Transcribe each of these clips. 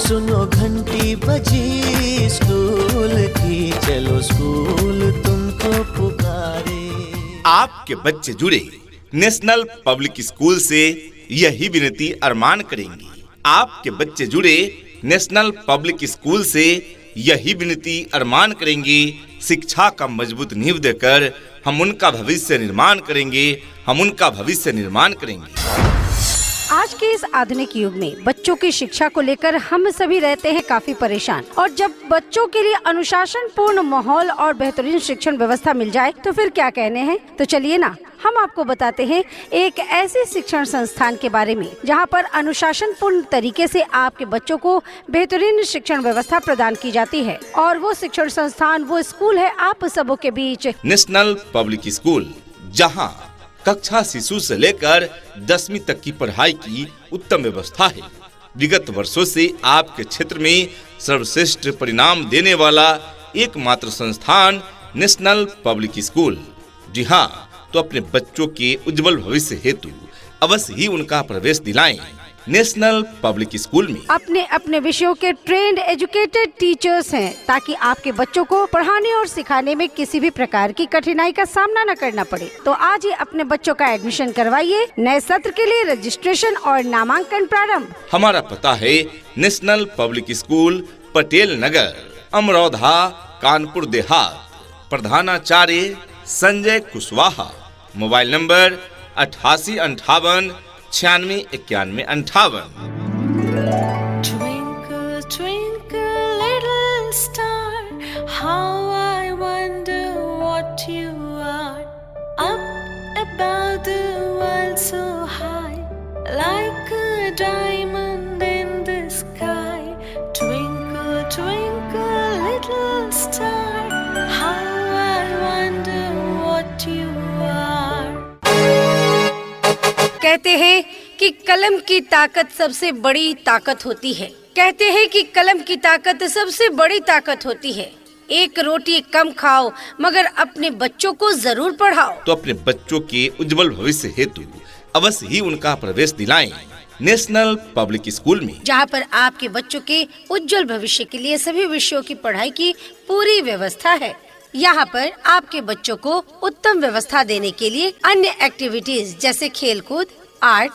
सुनो घंटी बजी स्कूल की, चलो स्कूल तुमको पुकारे। आपके बच्चे जुड़े नेशनल पब्लिक स्कूल से यही विनती अरमान करेंगे। आपके बच्चे जुड़े नेशनल पब्लिक स्कूल से यही विनती अरमान करेंगे। शिक्षा का मजबूत नींव देकर हम उनका भविष्य निर्माण करेंगे, हम उनका भविष्य निर्माण करेंगे। आज के इस आधुनिक युग में बच्चों की शिक्षा को लेकर हम सभी रहते हैं काफी परेशान, और जब बच्चों के लिए अनुशासन पूर्ण माहौल और बेहतरीन शिक्षण व्यवस्था मिल जाए तो फिर क्या कहने हैं। तो चलिए ना, हम आपको बताते हैं एक ऐसे शिक्षण संस्थान के बारे में जहां पर अनुशासन पूर्ण तरीके से आपके बच्चों को बेहतरीन शिक्षण व्यवस्था प्रदान की जाती है। और वो शिक्षण संस्थान, वो स्कूल है आप सबों के बीच नेशनल पब्लिक स्कूल, जहां कक्षा शिशु से लेकर 10वीं तक की पढ़ाई की उत्तम व्यवस्था है। विगत वर्षों से आपके क्षेत्र में सर्वश्रेष्ठ परिणाम देने वाला एकमात्र संस्थान नेशनल पब्लिक स्कूल। जी हाँ, तो अपने बच्चों के उज्जवल भविष्य हेतु अवश्य ही उनका प्रवेश दिलाएं नेशनल पब्लिक स्कूल में। अपने अपने विषयों के ट्रेंड एजुकेटेड टीचर्स हैं, ताकि आपके बच्चों को पढ़ाने और सिखाने में किसी भी प्रकार की कठिनाई का सामना न करना पड़े। तो आज ही अपने बच्चों का एडमिशन करवाइए। नए सत्र के लिए रजिस्ट्रेशन और नामांकन प्रारंभ। हमारा पता है national public school, Patel Nagar, Amraudha, Kanpur Dehat. प्रधानाचार्य Sanjay Kushwaha. Mobile number 8858 96 91 58। Twinkle, twinkle, little star, how I wonder what you are. Up above the world so high, like a diamond in the sky. Twinkle, twinkle, little star, how I wonder what you are. कहते हैं कि कलम की ताकत सबसे बड़ी ताकत होती है। कहते हैं कि कलम की ताकत सबसे बड़ी ताकत होती है। एक रोटी कम खाओ, मगर अपने बच्चों को जरूर पढ़ाओ। तो अपने बच्चों के उज्जवल भविष्य हेतु अवश्य ही उनका प्रवेश दिलाएं नेशनल पब्लिक स्कूल में, जहां पर आपके बच्चों के उज्जवल भविष्य के लिए सभी विषयों की पढ़ाई की पूरी व्यवस्था है। यहाँ पर आपके बच्चों को उत्तम व्यवस्था देने के लिए अन्य एक्टिविटीज जैसे खेलकूद, आर्ट,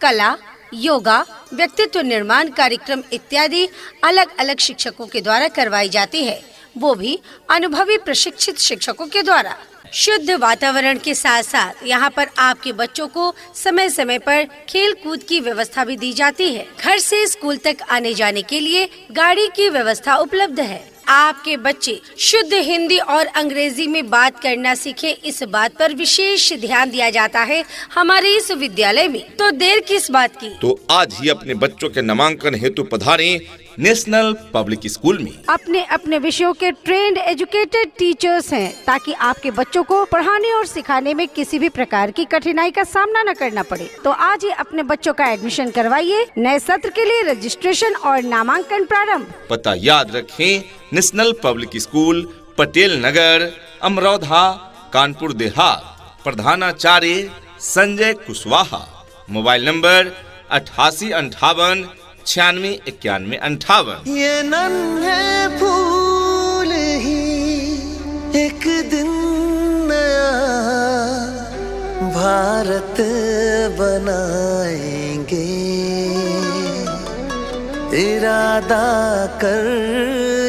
कला, योगा, व्यक्तित्व निर्माण कार्यक्रम इत्यादि अलग अलग शिक्षकों के द्वारा करवाई जाती है, वो भी अनुभवी प्रशिक्षित शिक्षकों के द्वारा। शुद्ध वातावरण के साथ साथ यहाँ पर आपके बच्चों को समय समय पर खेल कूद की व्यवस्था भी दी जाती है। घर से स्कूल तक आने जाने के लिए गाड़ी की व्यवस्था उपलब्ध है। आपके बच्चे शुद्ध हिंदी और अंग्रेजी में बात करना सीखे, इस बात पर विशेष ध्यान दिया जाता है हमारे इस विद्यालय में। तो देर किस बात की, तो आज ही अपने बच्चों के नामांकन हेतु पधारें नेशनल पब्लिक स्कूल में। अपने अपने विषयों के ट्रेंड एजुकेटेड टीचर्स हैं, ताकि आपके बच्चों को पढ़ाने और सिखाने में किसी भी प्रकार की कठिनाई का सामना न करना पड़े। तो आज ही अपने बच्चों का एडमिशन करवाइए। नए सत्र के लिए रजिस्ट्रेशन और नामांकन प्रारंभ। पता याद रखें, national public school, Patel Nagar, Amraudha, Kanpur Dehat. प्रधानाचार्य संजय कुशवाहा। Mobile number 8858 96 91 58। ये नन्हे फूल ही एक दिन नया भारत बनाएंगे, इरादा कर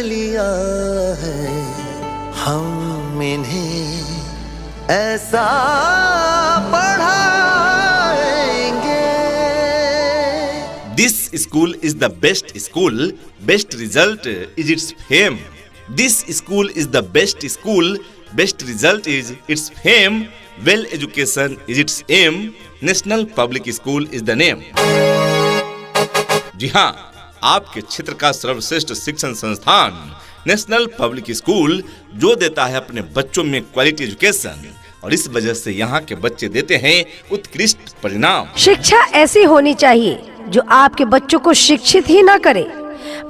लिया है हम इन्हें ऐसा This school is the best school, best result is its fame. This school is the best school, best result is its fame. Well education is its aim. National Public School is the name. जी हाँ, आपके क्षेत्र का सर्वश्रेष्ठ शिक्षण संस्थान national public school जो देता है अपने बच्चों में क्वालिटी एजुकेशन, और इस वजह से यहाँ के बच्चे देते हैं उत्कृष्ट परिणाम। शिक्षा ऐसी होनी चाहिए जो आपके बच्चों को शिक्षित ही न करे,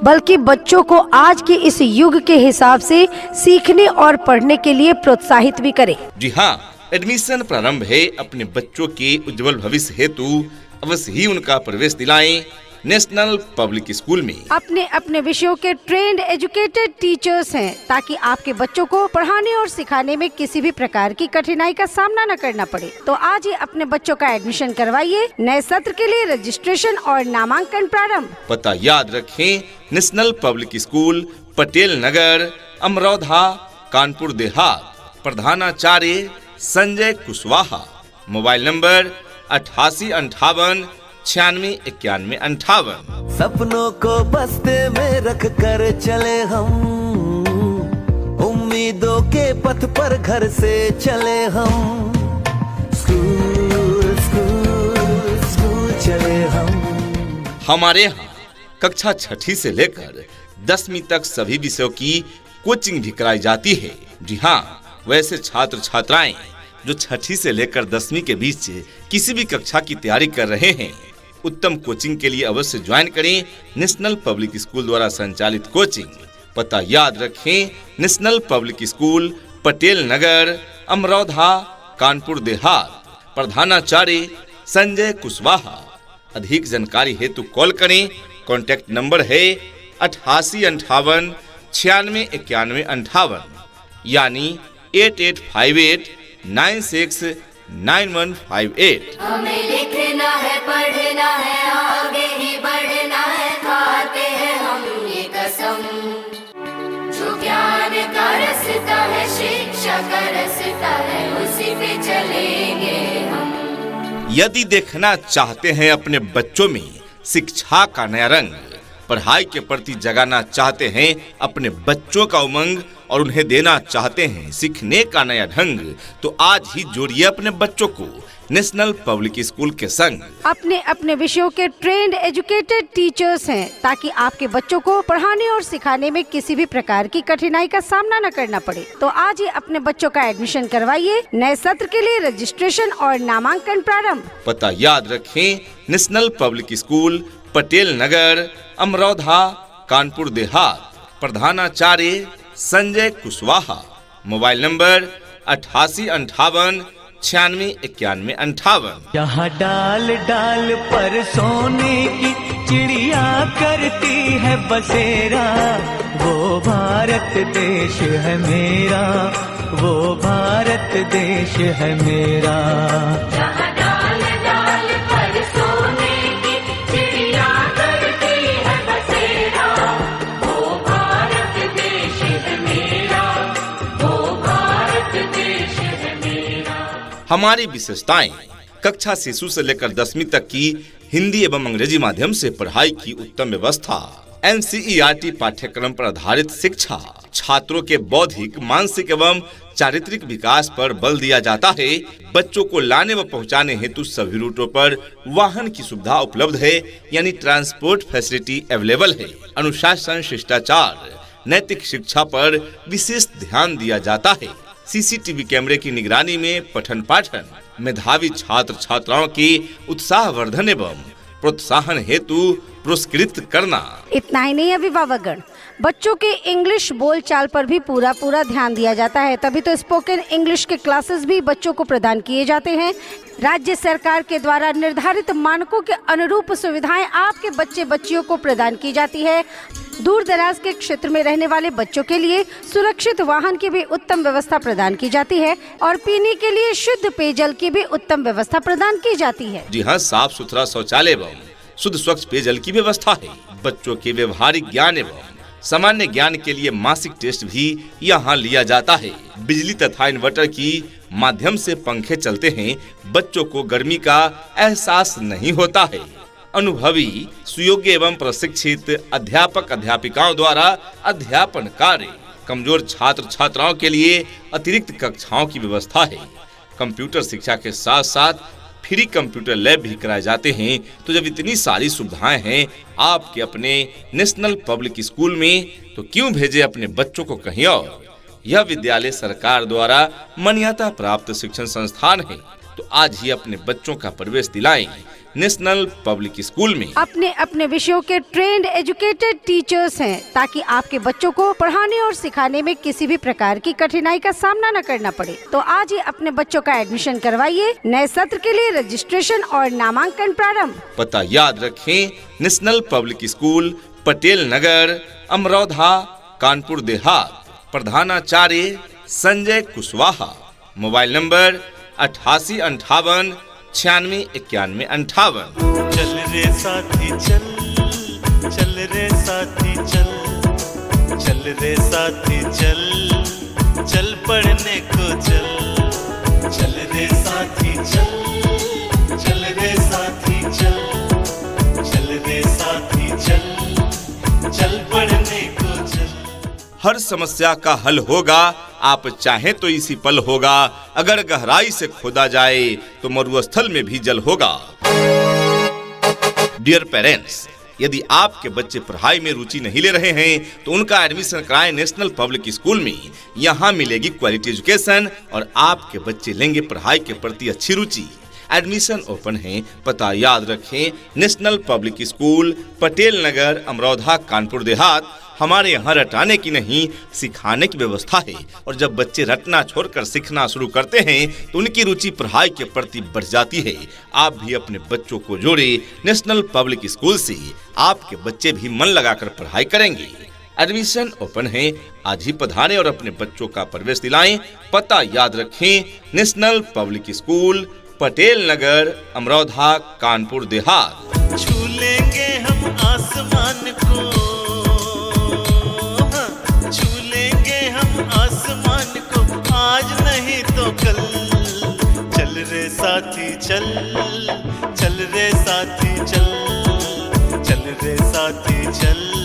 बल्कि बच्चों को आज के इस युग के हिसाब से सीखने और पढ़ने के लिए प्रोत्साहित भी करें। जी हाँ, एडमिशन प्रारंभ है। अपने बच्चों के उज्जवल भविष्य हेतु अवश्य ही उनका प्रवेश दिलाएं नेशनल पब्लिक स्कूल में। अपने अपने विषयों के ट्रेंड एजुकेटेड टीचर्स हैं, ताकि आपके बच्चों को पढ़ाने और सिखाने में किसी भी प्रकार की कठिनाई का सामना न करना पड़े। तो आज ही अपने बच्चों का एडमिशन करवाइए। नए सत्र के लिए रजिस्ट्रेशन और नामांकन प्रारंभ। पता याद रखें, national public school, Patel Nagar, Amraudha, Kanpur Dehat. प्रधानाचार्य संजय कुशवाहा। Mobile number 8858 969158। सपनों को बस्ते में रख कर चले हम, उम्मीदों के पथ पर घर से चले हम। स्कूल स्कूल स्कूल चले हम। हमारे यहाँ कक्षा 6ठी से लेकर 10वीं तक सभी विषयों की कोचिंग भी कराई जाती है। जी हाँ, वैसे छात्र छात्राएं जो 6ठी से लेकर 10वीं के बीच किसी भी कक्षा की तैयारी कर रहे हैं, उत्तम कोचिंग के लिए अवश्य ज्वाइन करें नेशनल पब्लिक स्कूल द्वारा संचालित कोचिंग। पता याद रखें, national public school, Patel Nagar, Amraudha, Kanpur Dehat. प्रधानाचार्य संजय कुशवाहा। अधिक जानकारी हेतु कॉल करें। कॉन्टैक्ट नंबर है 8858 969158, यानी 8858 969158। हमें लिखना है, पढ़ना है, आगे ही बढ़ना है, खाते हैं हम ये कसम। जो ज्ञान का रास्ता है, शिक्षा का रास्ता है, उसी पे चलेंगे हम। यदि देखना चाहते हैं अपने बच्चों में शिक्षा का नया रंग, पढ़ाई के प्रति जगाना चाहते हैं अपने बच्चों का उमंग और उन्हें देना चाहते हैं सीखने का नया ढंग, तो आज ही जोड़िए अपने बच्चों को नेशनल पब्लिक स्कूल के संग। अपने अपने विषयों के ट्रेंड एजुकेटेड टीचर्स हैं, ताकि आपके बच्चों को पढ़ाने और सिखाने में किसी भी प्रकार की कठिनाई का सामना न करना पड़े। तो आज ही अपने बच्चों का एडमिशन करवाइए। नए सत्र के लिए रजिस्ट्रेशन और नामांकन प्रारंभ। पता याद रखें, national public school, Patel Nagar, Amraudha, Kanpur Dehat. प्रधानाचार्य संजय कुशवाहा। Mobile number 8858 969158। यहाँ डाल डाल पर सोने की चिड़िया करती है बसेरा, वो भारत देश है मेरा, वो भारत देश है मेरा। जहाँ डाल डाल पर सोने की चिड़िया करती है बसेरा, वो भारत देश है मेरा, वो भारत देश है मेरा। हमारी विशेषताएं: कक्षा शिशु से लेकर 10वीं तक की हिंदी एवं अंग्रेजी माध्यम से पढ़ाई की उत्तम व्यवस्था, NCERT पाठ्यक्रम पर आधारित शिक्षा, छात्रों के बौद्धिक, मानसिक एवं चारित्रिक विकास पर बल दिया जाता है। बच्चों को लाने व पहुंचाने हेतु सभी रूटों पर वाहन की सुविधा उपलब्ध है, यानी ट्रांसपोर्ट फैसिलिटी अवेलेबल है। अनुशासन, शिष्टाचार, नैतिक शिक्षा पर विशेष ध्यान दिया जाता है। CCTV कैमरे की निगरानी में पठन पाठन, मेधावी छात्र छात्राओं की उत्साहवर्धन एवं प्रोत्साहन हेतु पुरस्कृत करना। इतना ही नहीं, अभिभावकगण, बच्चों के इंग्लिश बोलचाल पर भी पूरा ध्यान दिया जाता है। तभी तो स्पोकन इंग्लिश के क्लासेस भी बच्चों को प्रदान किए जाते हैं। राज्य सरकार के द्वारा निर्धारित मानकों के अनुरूप सुविधाएं आपके बच्चे बच्चियों को प्रदान की जाती है। दूर दराज के क्षेत्र में रहने वाले बच्चों के लिए सुरक्षित वाहन की भी उत्तम व्यवस्था प्रदान की जाती है और पीने के लिए शुद्ध पेयजल की भी उत्तम व्यवस्था प्रदान की जाती है। जी हाँ, साफ सुथरा शौचालय एवं शुद्ध स्वच्छ पेयजल की व्यवस्था है। बच्चों के व्यवहारिक ज्ञान एवं सामान्य ज्ञान के लिए मासिक टेस्ट भी यहाँ लिया जाता है। बिजली तथा इन्वर्टर की माध्यम से पंखे चलते हैं। बच्चों को गर्मी का एहसास नहीं होता है। अनुभवी, सुयोग्य एवं प्रशिक्षित अध्यापक अध्यापिकाओं द्वारा अध्यापन कार्य। कमजोर छात्र छात्राओं के लिए अतिरिक्त कक्षाओं की व्यवस्था है। कंप्यूटर शिक्षा के साथ साथ फ्री कंप्यूटर लैब भी कराए जाते हैं। तो जब इतनी सारी सुविधाएं हैं आपके अपने नेशनल पब्लिक स्कूल में, तो क्यों भेजे अपने बच्चों को कहीं और। यह विद्यालय सरकार द्वारा मान्यता प्राप्त शिक्षण संस्थान है। तो आज ही अपने बच्चों का प्रवेश दिलाएं नेशनल पब्लिक स्कूल में। अपने अपने विषयों के ट्रेंड एजुकेटेड टीचर्स हैं, ताकि आपके बच्चों को पढ़ाने और सिखाने में किसी भी प्रकार की कठिनाई का सामना न करना पड़े। तो आज ही अपने बच्चों का एडमिशन करवाइए। नए सत्र के लिए रजिस्ट्रेशन और नामांकन प्रारंभ। पता याद रखें, national public school, Patel Nagar, Amraudha, Kanpur Dehat. प्रधानाचार्य संजय कुशवाहा। Mobile number 8858 96 91 58। चल रे साथी चल, चल रे साथी चल, चल रे साथी चल, चल पढ़ने को चल, चल रे साथी चल, चल रे साथी चल, चल रे साथी चल, चल पढ़ने को चल। हर समस्या का हल होगा, आप चाहें तो इसी पल होगा। अगर गहराई से खोदा जाए तो मरुस्थल में भी जल होगा। डियर पेरेंट्स, यदि आपके बच्चे पढ़ाई में रुचि नहीं ले रहे हैं तो उनका एडमिशन कराएं नेशनल पब्लिक स्कूल में। यहाँ मिलेगी क्वालिटी एजुकेशन और आपके बच्चे लेंगे पढ़ाई के प्रति अच्छी रुचि। एडमिशन ओपन है। पता याद रखें, national public school, Patel Nagar, Amraudha, Kanpur देहात। हमारे यहाँ रटाने की नहीं, सिखाने की व्यवस्था है। और जब बच्चे रटना छोड़कर सीखना शुरू करते हैं तो उनकी रुचि पढ़ाई के प्रति बढ़ जाती है। आप भी अपने बच्चों को जोड़े नेशनल पब्लिक स्कूल से, आपके बच्चे भी मन लगाकर पढ़ाई करेंगे। एडमिशन ओपन है, आज ही पधारें और अपने बच्चों का प्रवेश दिलाएं। पता याद रखें, national public school, Patel Nagar, Amraudha, Kanpur देहात। छू लेंगे हम आसमान को, छू लेंगे हम आसमान को, आज नहीं तो कल। चल रे साथी चल, चल रे साथी चल, चल रे साथी चल,